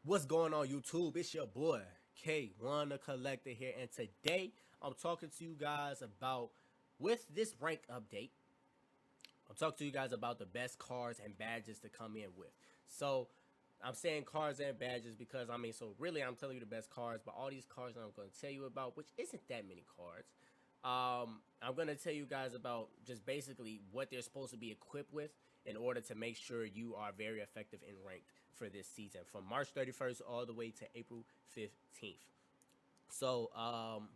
What's going on, YouTube? It's your boy K1 the Collector here, and today I'm talking to you guys about with this rank update. I'm talking to you guys about the best cards and badges to come in with. So I'm saying cards and badges because so really I'm telling you the best cards, but all these cards that I'm going to tell you about, which isn't that many cards, I'm going to tell you guys about just basically what they're supposed to be equipped with in order to make sure you are very effective in ranked for this season from March 31st all the way to April 15th. So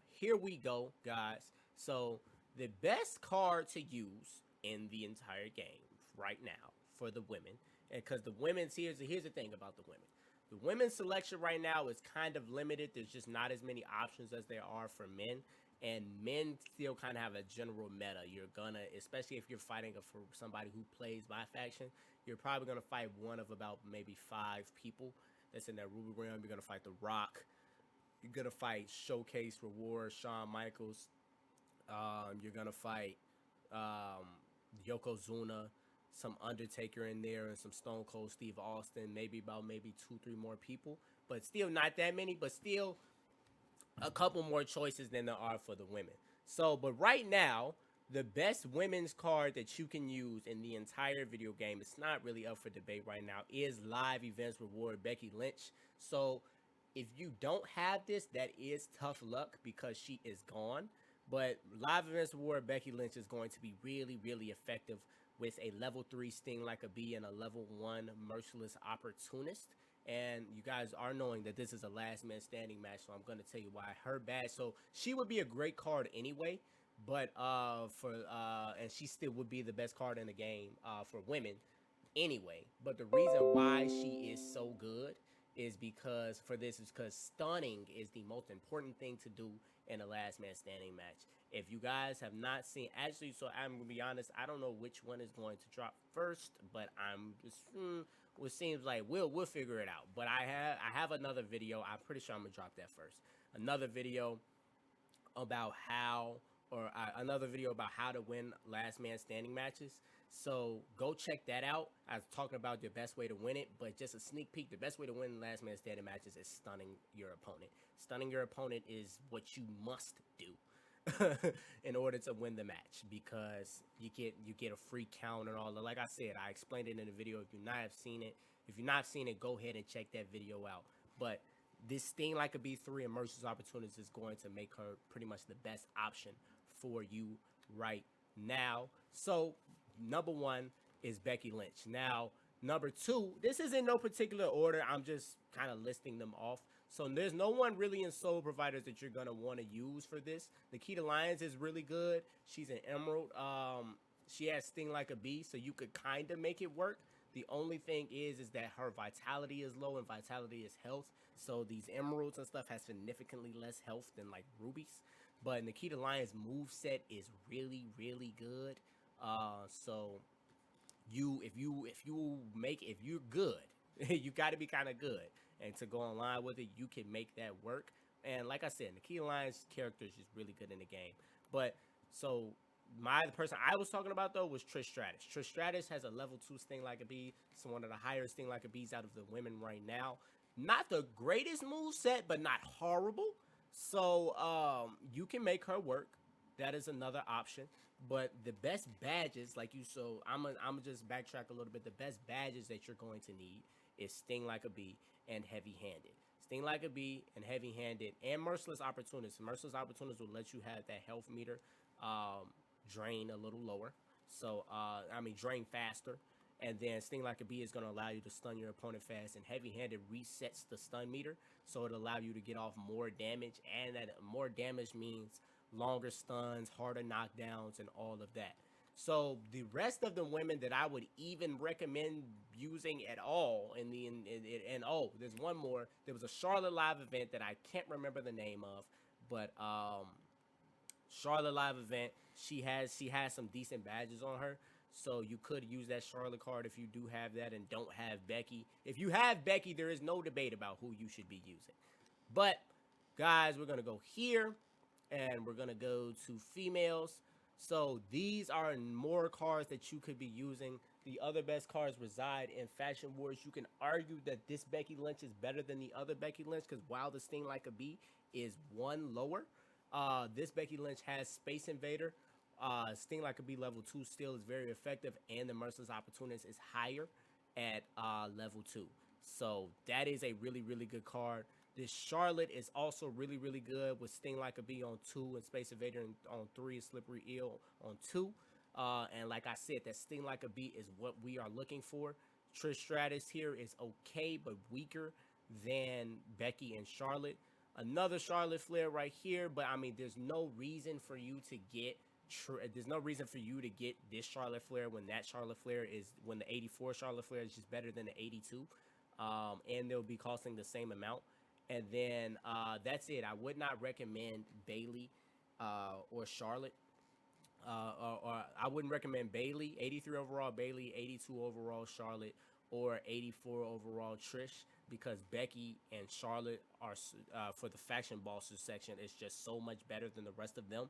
here we go, guys. So the best card to use in the entire game right now for the women, and because the women's here's the thing about the women. The women's selection right now is kind of limited. There's just not as many options as there are for men, and men still kind of have a general meta. You're gonna, especially if you're fighting for somebody who plays my faction, you're probably gonna fight one of about maybe 5 people that's in that Ruby realm. You're gonna fight the Rock. You're gonna fight Showcase Reward, Shawn Michaels. You're gonna fight um, Yokozuna, some Undertaker in there, and some Stone Cold Steve Austin. Maybe 2, 3 more people, but still not that many. But still a couple more choices than there are for the women. So, but right now, the best women's card that you can use in the entire video game, it's not really up for debate right now, is Live Events Reward Becky Lynch. So, if you don't have this, that is tough luck because she is gone. But Live Events Reward Becky Lynch is going to be really, really effective with a level 3 Sting Like a Bee and a level 1 Merciless Opportunist. And you guys are knowing that this is a last man standing match, so I'm going to tell you why her bad. So she would be a great card anyway, but and she still would be the best card in the game for women anyway. But the reason why she is so good is because stunning is the most important thing to do in a last man standing match. If you guys have not seen, actually, so I'm gonna be honest, I don't know which one is going to drop first, but I'm just what seems like we'll figure it out. But I have another video. I'm pretty sure I'm gonna drop that first. Another video about another video about how to win last man standing matches. So go check that out. I was talking about the best way to win it, but just a sneak peek. The best way to win last man standing matches is stunning your opponent. Stunning your opponent is what you must do in order to win the match because you get a free count and all that. Like I said, I explained it in the video. If you're not seen it, go ahead and check that video out. But this Sting Like a B3 Immersive Opportunities is going to make her pretty much the best option for you right now. So, number one is Becky Lynch. Now, number two, this is in no particular order. I'm just kind of listing them off. So, there's no one really in Soul Providers that you're going to want to use for this. Nikita Lyons is really good. She's an Emerald. She has Sting Like a Bee, so you could kind of make it work. The only thing is that her vitality is low, and vitality is health. So these emeralds and stuff has significantly less health than like rubies. But Nikita Lyons' move set is really, really good. So if you're good, you got to be kind of good, and to go online with it, you can make that work. And like I said, Nikita Lyons' character is just really good in the game. But so the person I was talking about though was Trish Stratus. Trish Stratus has a level 2 Sting Like a Bee. It's one of the higher Sting Like a Bees out of the women right now. Not the greatest move set, but not horrible. So you can make her work. That is another option. But the best badges, I'm gonna just backtrack a little bit. The best badges that you're going to need is Sting Like a Bee and Heavy Handed. Sting Like a Bee and Heavy Handed and Merciless Opportunists. Merciless Opportunists will let you have that health meter drain a little lower. So, drain faster. And then Sting Like a Bee is going to allow you to stun your opponent fast. And Heavy Handed resets the stun meter. So it'll allow you to get off more damage. And that more damage means longer stuns, harder knockdowns, and all of that. So the rest of the women that I would even recommend using at all oh, there's one more. There was a Charlotte live event that I can't remember the name of, but Charlotte live event. She has some decent badges on her. So you could use that Charlotte card if you do have that and don't have Becky. If you have Becky, there is no debate about who you should be using. But guys, we're gonna go here and we're gonna go to females. So these are more cards that you could be using. the other best cards reside in Faction Wars. You can argue that this Becky Lynch is better than the other Becky Lynch because while the Sting Like a Bee is one lower, this Becky Lynch has Space Invader. Sting Like a Bee level 2 still is very effective, and the Merciless Opportunist is higher at level 2. So that is a really, really good card. This Charlotte is also really, really good with Sting Like a Bee on 2 and Space Invader on 3, Slippery Eel on 2. And like I said, that Sting Like a Bee is what we are looking for. Trish Stratus here is okay, but weaker than Becky and Charlotte. Another Charlotte Flair right here, but I mean, there's no reason for you to get this Charlotte Flair when that Charlotte Flair is when the 84 Charlotte Flair is just better than the 82, and they'll be costing the same amount. And then that's it. I would not recommend Bayley or Charlotte. Or I wouldn't recommend Bayley, 83 overall Bayley, 82 overall Charlotte, or 84 overall Trish, because Becky and Charlotte are for the faction bosses section is just so much better than the rest of them.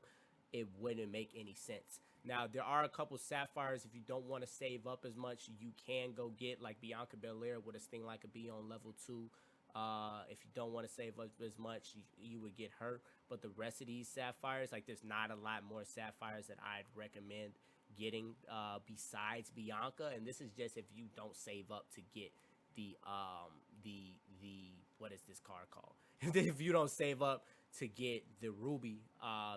It wouldn't make any sense. Now there are a couple Sapphires. If you don't want to save up as much, you can go get like Bianca Belair with a Sting Like a Bee on level 2. If you don't want to save up as much, you would get her. But the rest of these Sapphires, like there's not a lot more Sapphires that I'd recommend getting besides Bianca. And this is just if you don't save up to get the what is this card called? If you don't save up to get the Ruby,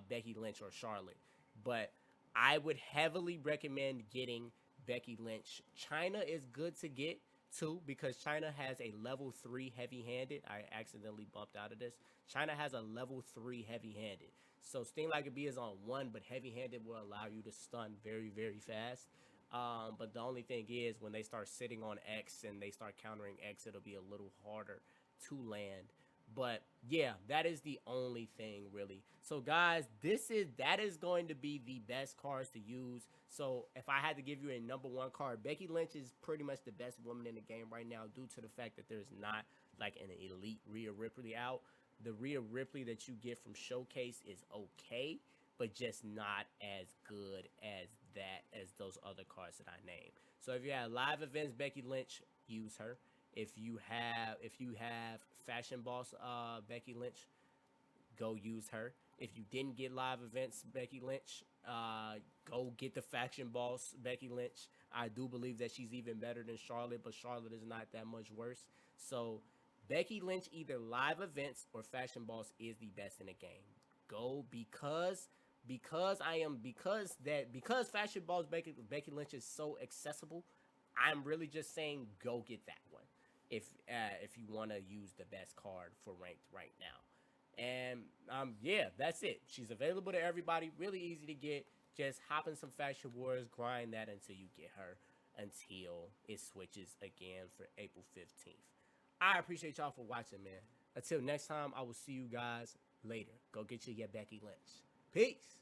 Becky Lynch or Charlotte. But I would heavily recommend getting Becky Lynch. China is good to get too, because China has a level 3 heavy-handed. I accidentally bumped out of this. China has a level 3 heavy-handed. So Sting Like a Bee is on 1, but heavy-handed will allow you to stun very, very fast. But the only thing is, when they start sitting on X and they start countering X, it'll be a little harder to land. But yeah, that is the only thing really. So guys, that is going to be the best cards to use. So if I had to give you a number 1 card, Becky Lynch is pretty much the best woman in the game right now due to the fact that there's not like an elite Rhea Ripley out. The Rhea Ripley that you get from Showcase is okay, but just not as good as those other cards that I named. So if you have live events, Becky Lynch, use her. If you have Fashion Boss Becky Lynch, go use her. If you didn't get live events Becky Lynch, go get the Faction Boss Becky Lynch. I do believe that she's even better than Charlotte, but Charlotte is not that much worse. So Becky Lynch, either live events or Fashion Boss, is the best in the game. Go because Fashion Boss Becky Lynch is so accessible. I'm really just saying go get that one if you want to use the best card for ranked right now. And yeah, that's it. She's available to everybody. Really easy to get. Just hop in some Faction Wars, grind that until you get her, until it switches again for April 15th. I appreciate y'all for watching, man. Until next time, I will see you guys later. Go get your Becky Lynch. Peace.